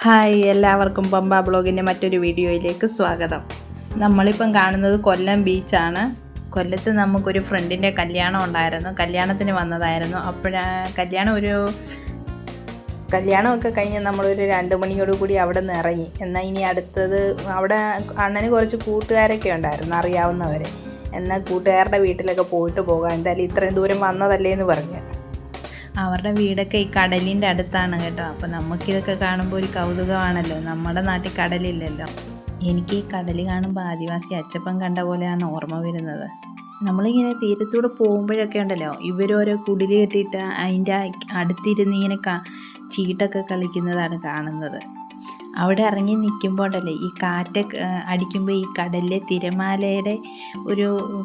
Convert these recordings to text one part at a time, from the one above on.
Hi, എല്ലാവർക്കും പമ്പ ബ്ലോഗിൻ്റെ മറ്റൊരു വീഡിയോയിലേക്ക് സ്വാഗതം. നമ്മളിപ്പം കാണുന്നത് കൊല്ലം ബീച്ചാണ്. കൊല്ലത്ത് നമുക്കൊരു ഫ്രണ്ടിൻ്റെ കല്യാണം ഉണ്ടായിരുന്നു. കല്യാണത്തിന് വന്നതായിരുന്നു. കല്യാണമൊക്കെ കഴിഞ്ഞ് നമ്മളൊരു 2 മണിയോടുകൂടി അവിടെ നിന്ന് ഇറങ്ങി. എന്നാൽ ഇനി അടുത്തത് അവിടെ അണ്ണന് കുറച്ച് കൂട്ടുകാരൊക്കെ ഉണ്ടായിരുന്നു, അറിയാവുന്നവരെ. എന്നാൽ കൂട്ടുകാരുടെ വീട്ടിലൊക്കെ പോയിട്ട് പോകാം, എന്തായാലും ഇത്രയും ദൂരം വന്നതല്ലേ എന്ന് പറഞ്ഞു. അവരുടെ വീടൊക്കെ ഈ കടലിൻ്റെ അടുത്താണ് കേട്ടോ. അപ്പോൾ നമുക്കിതൊക്കെ കാണുമ്പോൾ ഒരു കൗതുകമാണല്ലോ. നമ്മുടെ നാട്ടിൽ കടലില്ലല്ലോ. എനിക്ക് ഈ കടൽ കാണുമ്പോൾ ആദിവാസി അച്ചപ്പൻ കണ്ട പോലെയാണ് ഓർമ്മ വരുന്നത്. നമ്മളിങ്ങനെ തീരത്തൂടെ പോകുമ്പോഴൊക്കെ ഉണ്ടല്ലോ, ഇവരോരോ കുടിൽ കെട്ടിയിട്ട് അതിൻ്റെ അടുത്തിരുന്ന് ഇങ്ങനെ ചീട്ടൊക്കെ കളിക്കുന്നതാണ് കാണുന്നത്. അവിടെ ഇറങ്ങി നിൽക്കുമ്പോൾ ഉണ്ടല്ലേ, ഈ കാറ്റ് അടിക്കുമ്പോൾ ഈ കടലിലെ തിരമാലയുടെ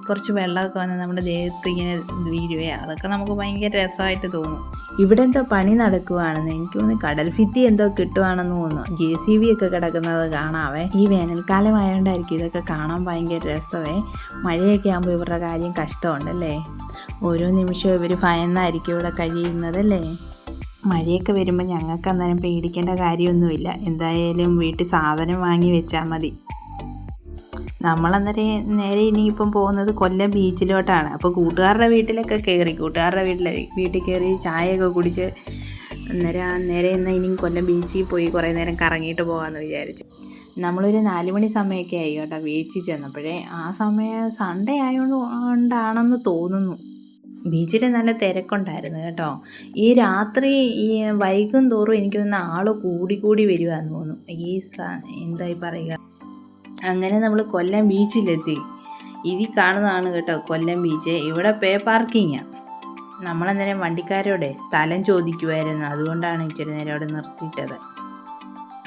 കുറച്ച് വെള്ളമൊക്കെ വന്ന് നമ്മുടെ ദേഹത്ത് ഇങ്ങനെ വീഴുകയാണ്. അതൊക്കെ നമുക്ക് ഭയങ്കര രസമായിട്ട് തോന്നും. ഇവിടെ എന്തോ പണി നടക്കുവാണെന്ന് എനിക്ക് തോന്നുന്നു. കടൽ ഭിത്തി എന്തോ കിട്ടുവാണെന്ന് തോന്നുന്നു. JCB ഒക്കെ കിടക്കുന്നത് കാണാവേ. ഈ വേനൽക്കാലം ആയതുകൊണ്ടായിരിക്കും ഇതൊക്കെ കാണാൻ ഭയങ്കര രസമേ. മഴയൊക്കെ ആകുമ്പോൾ ഇവരുടെ കാര്യം കഷ്ടമുണ്ടല്ലേ. ഓരോ നിമിഷവും ഇവർ ഭയന്നായിരിക്കും ഇവിടെ കഴിയുന്നതല്ലേ. മഴയൊക്കെ വരുമ്പോൾ ഞങ്ങൾക്ക് അന്നേരം പേടിക്കേണ്ട കാര്യമൊന്നുമില്ല. എന്തായാലും വീട്ടിൽ സാധനം വാങ്ങി വെച്ചാൽ മതി. നമ്മളന്നേരം നേരെ ഇനിയിപ്പം പോകുന്നത് കൊല്ലം ബീച്ചിലോട്ടാണ്. അപ്പോൾ കൂട്ടുകാരുടെ വീട്ടിലൊക്കെ കയറി, വീട്ടിൽ കയറി ചായയൊക്കെ കുടിച്ച് നേരെ എന്നാൽ ഇനിയും കൊല്ലം ബീച്ചിൽ പോയി കുറേ നേരം കറങ്ങിയിട്ട് പോകാമെന്ന് വിചാരിച്ചു. നമ്മളൊരു 4 മണി സമയമൊക്കെ ആയി കേട്ടോ ബീച്ചിൽ ചെന്നപ്പോഴേ. ആ സമയം സൺഡേ ആയതുകൊണ്ടാണെന്ന് തോന്നുന്നു. ബീച്ചിൽ നല്ല തിരക്കുണ്ടായിരുന്നു കേട്ടോ. ഈ രാത്രി വൈകും തോറും എനിക്ക് തോന്നുന്ന ആൾ കൂടി വരുവാന്ന് തോന്നുന്നു. എന്തായി പറയുക. അങ്ങനെ നമ്മൾ കൊല്ലം ബീച്ചിലെത്തി. ഇതിൽ കാണുന്നതാണ് കേട്ടോ കൊല്ലം ബീച്ച്. ഇവിടെ പേ പാർക്കിങ്ങാണ്. നമ്മളന്നേരം വണ്ടിക്കാരോടെ സ്ഥലം ചോദിക്കുമായിരുന്നു. അതുകൊണ്ടാണ് ഇച്ചിരി നേരം അവിടെ നിർത്തിയിട്ടത്.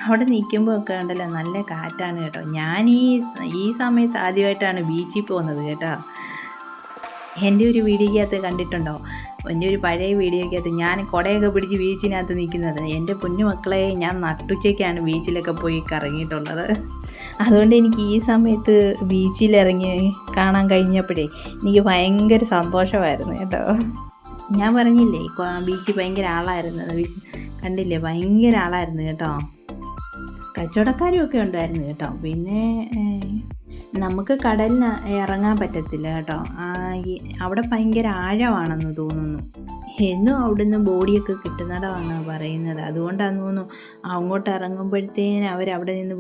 അവിടെ നിൽക്കുമ്പോൾ ഒക്കെ ഉണ്ടല്ലോ നല്ല കാറ്റാണ് കേട്ടോ. ഞാൻ ഈ സമയത്ത് ആദ്യമായിട്ടാണ് ബീച്ചിൽ പോകുന്നത് കേട്ടോ. എൻ്റെ ഒരു വീഡിയോയ്ക്കകത്ത് കണ്ടിട്ടുണ്ടോ, എൻ്റെ ഒരു പഴയ വീഡിയോയ്ക്കകത്ത് ഞാൻ കുടയൊക്കെ പിടിച്ച് ബീച്ചിനകത്ത് നിൽക്കുന്നത്. എൻ്റെ കുഞ്ഞുമക്കളെ ഞാൻ നട്ടുച്ചയ്ക്കാണ് ബീച്ചിലൊക്കെ പോയി കറങ്ങിയിട്ടുള്ളത്. അതുകൊണ്ട് എനിക്ക് ഈ സമയത്ത് ബീച്ചിലിറങ്ങി കാണാൻ കഴിഞ്ഞപ്പോഴേ എനിക്ക് ഭയങ്കര സന്തോഷമായിരുന്നു കേട്ടോ. ഞാൻ പറഞ്ഞില്ലേ ബീച്ചിൽ ഭയങ്കര ആളായിരുന്നത്. കണ്ടില്ലേ, ഭയങ്കര ആളായിരുന്നു കേട്ടോ. കച്ചവടക്കാരും ഒക്കെ ഉണ്ടായിരുന്നു കേട്ടോ. പിന്നെ നമുക്ക് കടലിന് ഇറങ്ങാൻ പറ്റത്തില്ല കേട്ടോ. അവിടെ ഭയങ്കര ആഴമാണെന്ന് തോന്നുന്നു. എന്നും അവിടുന്ന് ബോഡിയൊക്കെ കിട്ടുന്നിടമാണ് പറയുന്നത്. അതുകൊണ്ടാണെന്ന് തോന്നുന്നു അങ്ങോട്ട് ഇറങ്ങുമ്പോഴത്തേന് അവരവിടെ നിന്ന്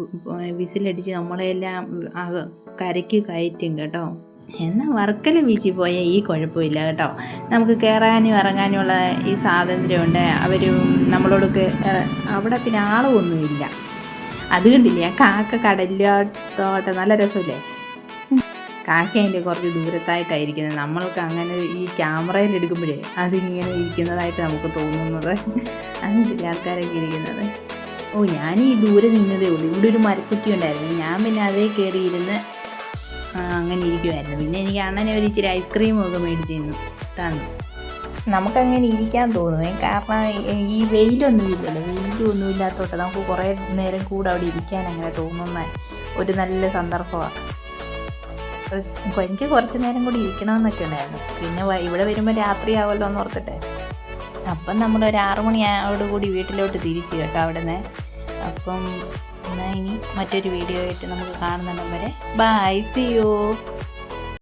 വിസിലടിച്ച് നമ്മളെല്ലാം കരയ്ക്ക് കയറ്റും കേട്ടോ. എന്നാൽ വർക്കല ബീച്ചിൽ പോയാൽ ഈ കുഴപ്പമില്ല കേട്ടോ. നമുക്ക് കയറാനും ഇറങ്ങാനുമുള്ള ഈ സ്വാതന്ത്ര്യമുണ്ട്. അവർ നമ്മളോടൊക്കെ അവിടെ പിന്നെ ആളൊന്നുമില്ല. അത് കണ്ടില്ലേ, കാക്ക കടലിലോട്ടോട്ടെ നല്ല രസമില്ലേ. കാക്ക അതിൻ്റെ കുറച്ച് ദൂരത്തായിട്ടായിരിക്കുന്നത്. നമ്മൾക്ക് അങ്ങനെ ഈ ക്യാമറയിൽ എടുക്കുമ്പോഴേ അതിങ്ങനെ ഇരിക്കുന്നതായിട്ട് നമുക്ക് തോന്നുന്നത്. അങ്ങനത്തെ ആൾക്കാരൊക്കെ ഇരിക്കുന്നത്. ഞാൻ ഈ ദൂരെ നിന്നതേ ഉള്ളൂ. ഇവിടെ ഒരു മരക്കുറ്റി ഉണ്ടായിരുന്നു. ഞാൻ പിന്നെ അതേ കയറിയിരുന്ന് അങ്ങനെ ഇരിക്കുമായിരുന്നു. പിന്നെ എനിക്ക് അണ്ണനെ ഒരു ഇച്ചിരി ഐസ്ക്രീമൊക്കെ മേടിച്ചിരുന്നു തന്നു. നമുക്കങ്ങനെ ഇരിക്കാൻ തോന്നുമേ. കാരണം ഈ വെയിലൊന്നുമില്ലല്ലോ. വെയിലൊന്നും ഇല്ലാത്തോട്ട് നമുക്ക് കുറേ നേരം കൂടെ അവിടെ ഇരിക്കാൻ അങ്ങനെ തോന്നുന്ന ഒരു നല്ല സന്ദർഭമാണ്. എനിക്ക് കുറച്ച് നേരം കൂടി ഇരിക്കണമെന്നൊക്കെ ഉണ്ടായിരുന്നു. പിന്നെ ഇവിടെ വരുമ്പോൾ രാത്രിയാവുമല്ലോ എന്ന് ഓർത്തിട്ടെ. അപ്പം നമ്മളൊരു 6 മണിയോടുകൂടി വീട്ടിലോട്ട് തിരിച്ചു കേട്ടോ അവിടെ നിന്ന്. അപ്പം എന്നാൽ ഇനി മറ്റൊരു വീഡിയോ ആയിട്ട് നമുക്ക് കാണുന്നിടം വരെ ബൈ, സീ യു.